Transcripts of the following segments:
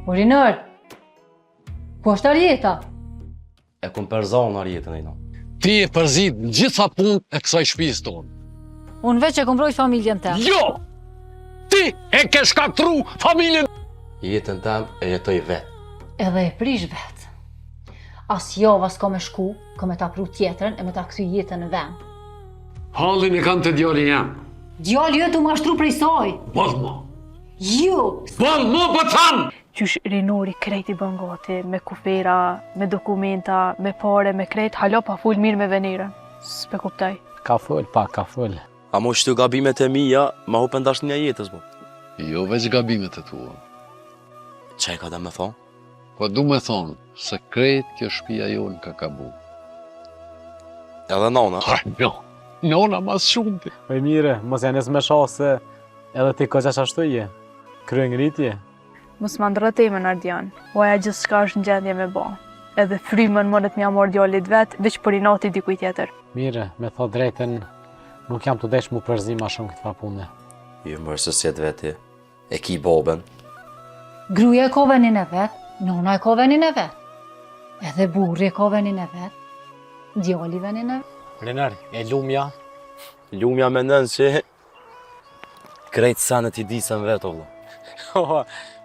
Urinër, ku është Arjeta? E kum përzon Arjetën e no. Ti e përzit në gjitha punë e kësaj shtëpisë tonë. Unë veç e kom mbrojt familjen te. Jo! Ti e ke shkaktru familjen. Jetën tem e jetoj vetë. Edhe e prish vetë. As java s'ka me shku, ka me ta pru tjetërën e me ta kthy jetën në vend. Hallin e kanë të djali jam. Djali jëtë u mashtru prej saj. Balmo! Jo! Balmo po thamë! Qysh rinori krejt i bën gati, me kufera, me dokumenta, me pare, me krejt, halo pa ful mirë me venire. S'pe kuptaj. Ka fol, pak, ka fol. A mo shtu gabimet e mija, ma hupen dashnia jetës mo. Jo veç gabimet e tua. Qaj ka da me thonë? Po du me thonë, se krejt kjo shtëpia jonë ka kabu. Edhe nona. Ha, jo. Nona mas shumë ti. Po mire, mos janë me shah se edhe ti ko qash ashtu je. Krye ngritje. Mos më ndërëtejme në Ardian, oja gjithë shka është në gjendje me ba. Edhe frymën mënet m'ja mor djallit vetë, veç për i nati dikuj tjetër. Mire, me thot drejten, nuk jam të desh mu përzi ma shumë këtë pune. Jo mërë se sjet veti. E ki boben. Gruja e ka venin e vetë, nona e ka venin e vetë. Edhe burri e ka venin e vetë. Djali venin e vetë. Renar, e lumja? Lumja me nënë që krejt sanet i disën vetë, ovlo.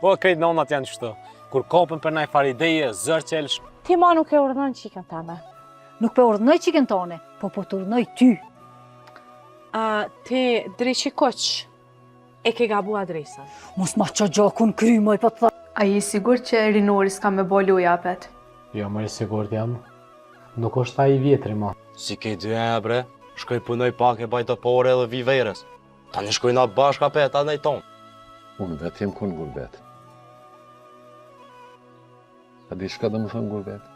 O, krejt nonat janë qështu. Kur kopën për naj farideje, zërqelsh. Ti ma nuk e urdhën qikën teme. Nuk pe urdhnoj qikën tone, po të urdhnoj ty. Ti dreqi koq, e ke gabu adresën. Mos ma qa gjakun kry, moj po të thë. A je sigur që rinori s'ka me bo luja apet? Jo, më sigur jam. Nuk është ta i vjetri, ma. Si kej dy e bre, shkoj punoj pak e bajtë pore edhe vi verës. Ta një shkojna bashka pe, ta nej tonë. Unë vetë jem konë gurbet. A di shka dhe më thënë gurbet?